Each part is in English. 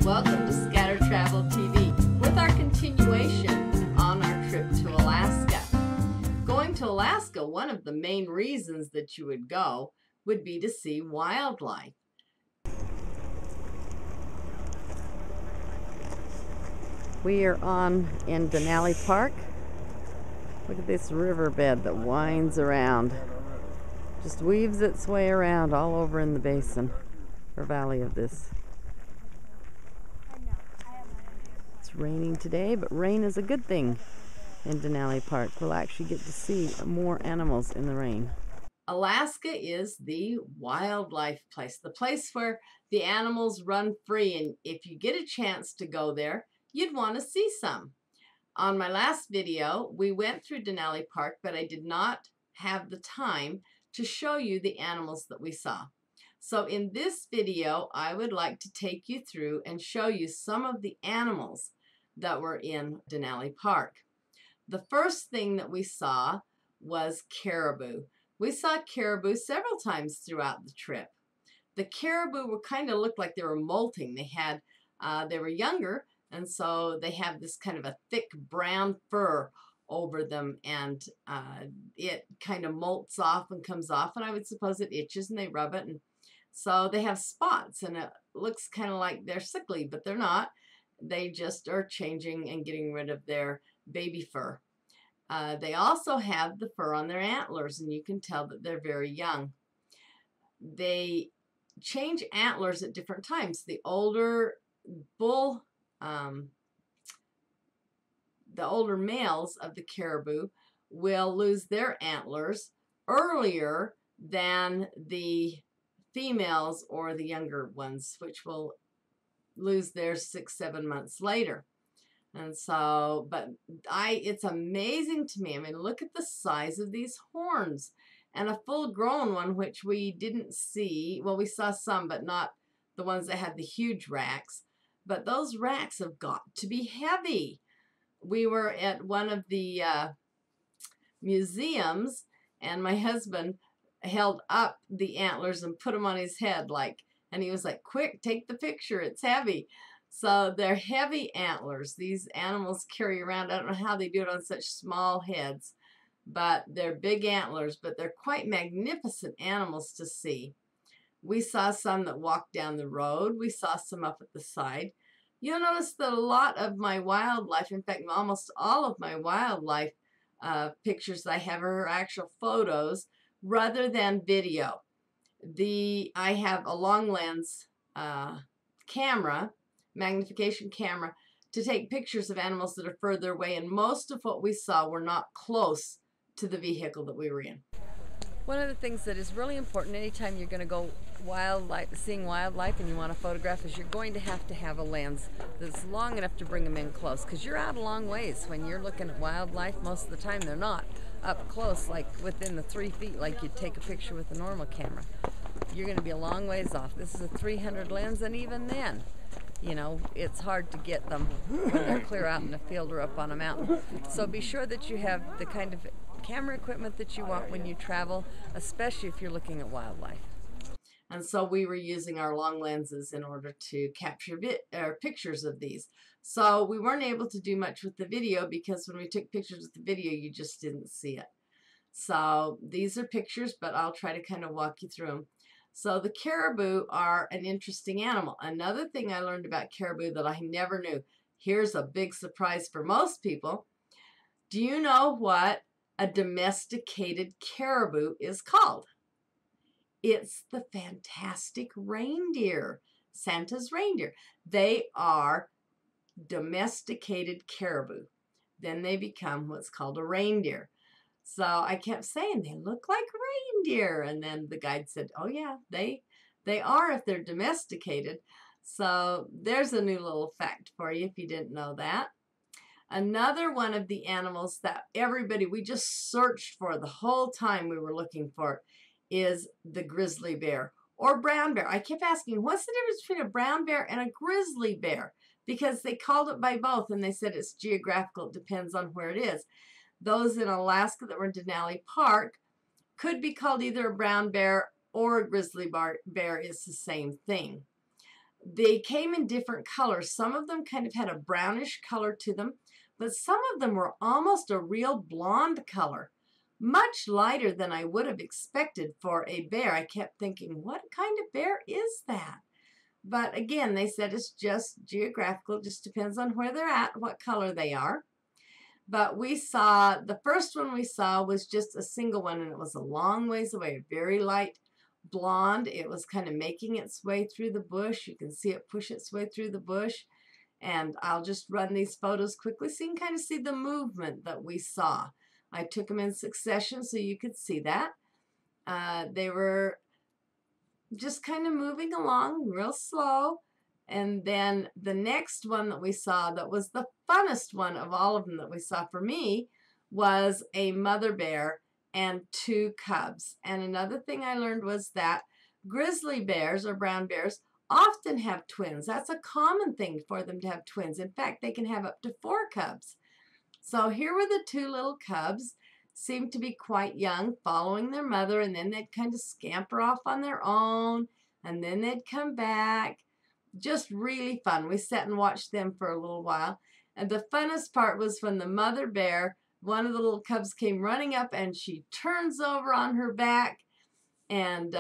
Welcome to Scatter Travel TV with our continuation on our trip to Alaska. Going to Alaska, one of the main reasons that you would go would be to see wildlife. We are in Denali Park. Look at this riverbed that winds around. Just weaves its way around all over in the basin or valley of this. It's raining today, but rain is a good thing in Denali Park. We'll actually get to see more animals in the rain. Alaska is the wildlife place, the place where the animals run free, and if you get a chance to go there, you'd want to see some. On my last video, we went through Denali Park, but I did not have the time to show you the animals that we saw. So in this video, I would like to take you through and show you some of the animals that were in Denali Park. The first thing that we saw was caribou. We saw caribou several times throughout the trip. The caribou were kind of looked like they were molting. They were younger, and so they have this kind of a thick brown fur over them, and it kind of molts off and comes off, and I would suppose it itches and they rub it, and so they have spots, and it looks kind of like they're sickly, but they're not. They just are changing and getting rid of their baby fur. They also have the fur on their antlers, and you can tell that they're very young. They change antlers at different times. The older males of the caribou will lose their antlers earlier than the females or the younger ones, which will lose theirs 6-7 months later. And so, it's amazing to me. I mean, look at the size of these horns, and a full-grown one, which we didn't see. Well, we saw some, but not the ones that had the huge racks. But those racks have got to be heavy. We were at one of the museums, and my husband held up the antlers and put them on his head, and he was like, "Quick, take the picture, it's heavy." So they're heavy antlers. These animals carry around. I don't know how they do it on such small heads, but they're big antlers, but they're quite magnificent animals to see. We saw some that walked down the road. We saw some up at the side. You'll notice that a lot of my wildlife, in fact, almost all of my wildlife pictures I have are actual photos rather than video. I have a long lens camera, magnification camera, to take pictures of animals that are further away, and most of what we saw were not close to the vehicle that we were in. One of the things that is really important anytime you're going to go seeing wildlife and you want to photograph is you're going to have a lens that's long enough to bring them in close, because you're out a long ways. When you're looking at wildlife, most of the time they're not up close, like within the 3 feet, like you'd take a picture with a normal camera. You're going to be a long ways off. This is a 300 lens, and even then, you know, it's hard to get them when they're clear out in the field or up on a mountain. So be sure that you have the kind of camera equipment that you want when you travel, especially if you're looking at wildlife. And so we were using our long lenses in order to capture pictures of these. So we weren't able to do much with the video, because when we took pictures with the video, you just didn't see it. So these are pictures, but I'll try to kind of walk you through them. So the caribou are an interesting animal. Another thing I learned about caribou that I never knew. Here's a big surprise for most people. Do you know what a domesticated caribou is called? It's the fantastic reindeer, Santa's reindeer. They are domesticated caribou. Then they become what's called a reindeer. So I kept saying, they look like reindeer. And then the guide said, oh yeah, they are if they're domesticated. So there's a new little fact for you if you didn't know that. Another one of the animals that we just searched for the whole time we were looking for it, is the grizzly bear or brown bear. I kept asking, what's the difference between a brown bear and a grizzly bear? Because they called it by both, and they said it's geographical. It depends on where it is. Those in Alaska that were in Denali Park could be called either a brown bear or a grizzly bear. Is the same thing. They came in different colors. Some of them kind of had a brownish color to them, but some of them were almost a real blonde color, much lighter than I would have expected for a bear. I kept thinking, what kind of bear is that? But again, they said it's just geographical, just depends on where they're at, what color they are. But we saw, the first one we saw was just a single one, and it was a long ways away, very light blonde. It was kind of making its way through the bush. You can see it push its way through the bush. And I'll just run these photos quickly so you can kind of see the movement that we saw. I took them in succession so you could see that. They were just kind of moving along real slow. And then the next one that we saw that was the funnest one of all of them that we saw for me was a mother bear and two cubs. And another thing I learned was that grizzly bears or brown bears often have twins. That's a common thing for them to have twins. In fact, they can have up to 4 cubs. So here were the 2 little cubs, seemed to be quite young, following their mother, and then they'd kind of scamper off on their own, and then they'd come back. Just really fun. We sat and watched them for a little while. And the funnest part was when the mother bear, one of the little cubs, came running up and she turns over on her back and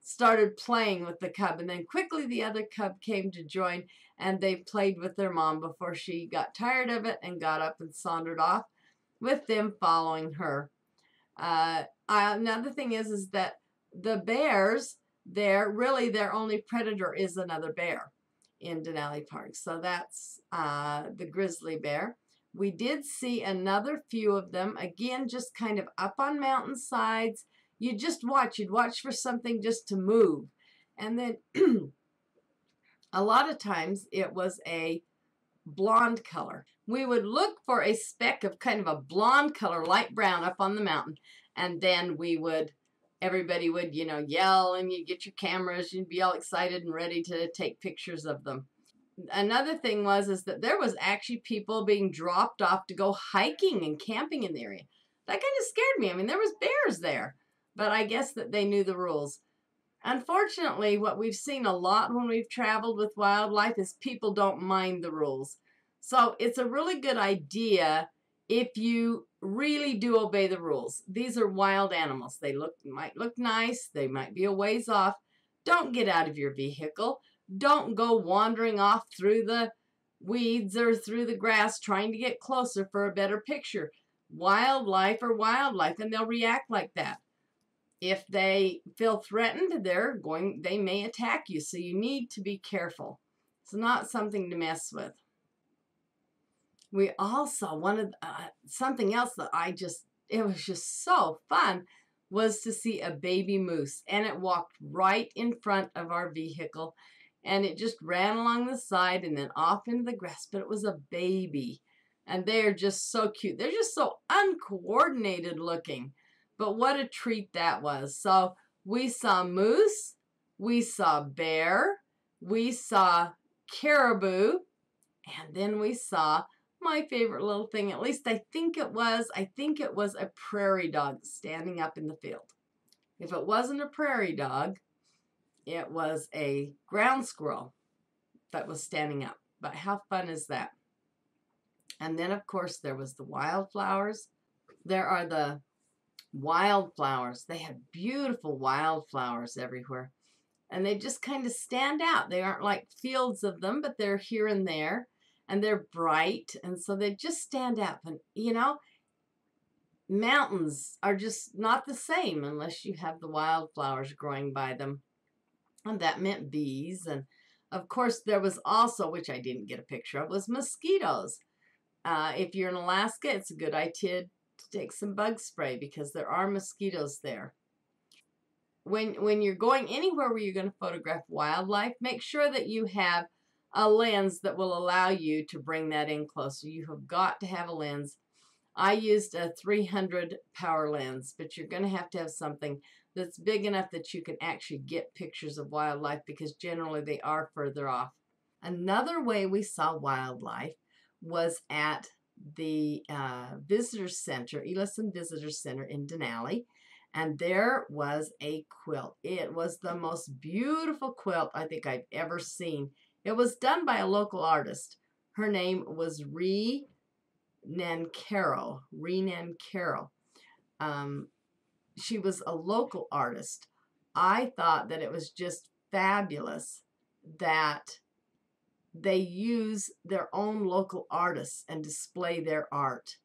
started playing with the cub. And then quickly the other cub came to join, and they played with their mom before she got tired of it and got up and sauntered off with them following her. Another thing is that the bears there, really their only predator is another bear in Denali Park. So that's the grizzly bear. We did see another few of them, again, just kind of up on mountainsides. You'd watch for something just to move. And then a lot of times it was a blonde color. We would look for a speck of kind of a blonde color, light brown, up on the mountain, and then everybody would, yell, and you'd get your cameras, you'd be all excited and ready to take pictures of them. Another thing is that there was actually people being dropped off to go hiking and camping in the area. That kind of scared me. I mean, there was bears there, but I guess that they knew the rules. Unfortunately, what we've seen a lot when we've traveled with wildlife is people don't mind the rules. So it's a really good idea if you really do obey the rules. These are wild animals. They might look nice. They might be a ways off. Don't get out of your vehicle. Don't go wandering off through the weeds or through the grass trying to get closer for a better picture. Wildlife are wildlife, and they'll react like that. If they feel threatened, they may attack you. So you need to be careful. It's not something to mess with. We also something else that it was just so fun, was to see a baby moose, and it walked right in front of our vehicle, and it just ran along the side and then off into the grass, but it was a baby, and they're just so cute. They're just so uncoordinated looking, but what a treat that was. So we saw moose, we saw bear, we saw caribou, and then we saw my favorite little thing, at least I think it was a prairie dog standing up in the field. If it wasn't a prairie dog, it was a ground squirrel that was standing up. But how fun is that? And then, of course, there was the wildflowers. There are the wildflowers. They have beautiful wildflowers everywhere. And they just kind of stand out. They aren't like fields of them, but they're here and there. And they're bright, and so they just stand out. And, mountains are just not the same unless you have the wildflowers growing by them. And that meant bees. And, of course, there was also, which I didn't get a picture of, was mosquitoes. If you're in Alaska, it's a good idea to take some bug spray because there are mosquitoes there. When you're going anywhere where you're going to photograph wildlife, make sure that you have a lens that will allow you to bring that in closer. You have got to have a lens. I used a 300 power lens, but you're going to have something that's big enough that you can actually get pictures of wildlife because generally they are further off. Another way we saw wildlife was at the visitor center, Elison Visitor Center in Denali. and there was a quilt. It was the most beautiful quilt I think I've ever seen. It was done by a local artist. Her name was Ree Nancaro. She was a local artist. I thought that it was just fabulous that they use their own local artists and display their art.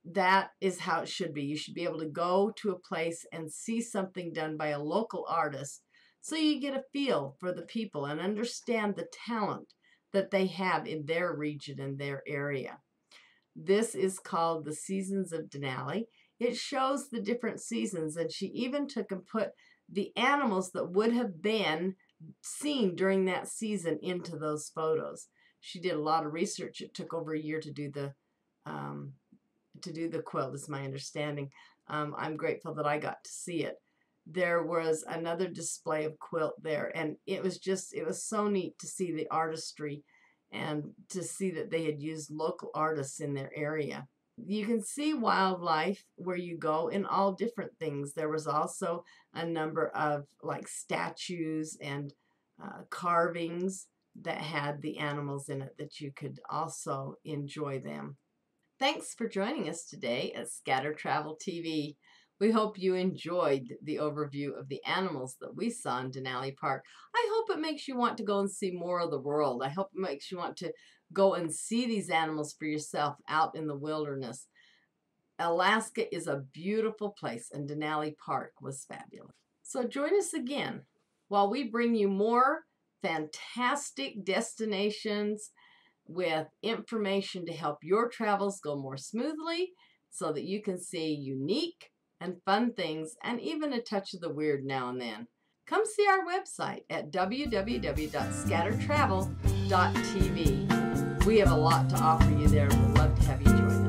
That is how it should be. You should be able to go to a place and see something done by a local artist so you get a feel for the people and understand the talent that they have in their region and their area. This is called the Seasons of Denali. It shows the different seasons, and she even took and put the animals that would have been seen during that season into those photos. She did a lot of research. It took over a year to do the quilt, is my understanding. I'm grateful that I got to see it. There was another display of quilt there, and it was so neat to see the artistry and to see that they had used local artists in their area. You can see wildlife where you go in all different things. There was also a number of like statues and carvings that had the animals in it that you could also enjoy them. Thanks for joining us today at Scatter Travel TV. We hope you enjoyed the overview of the animals that we saw in Denali Park. I hope it makes you want to go and see more of the world. I hope it makes you want to go and see these animals for yourself out in the wilderness. Alaska is a beautiful place, and Denali Park was fabulous. So join us again while we bring you more fantastic destinations with information to help your travels go more smoothly so that you can see unique and fun things and even a touch of the weird now and then. Come see our website at www.scattertravel.tv. We have a lot to offer you there, and we'd love to have you join us.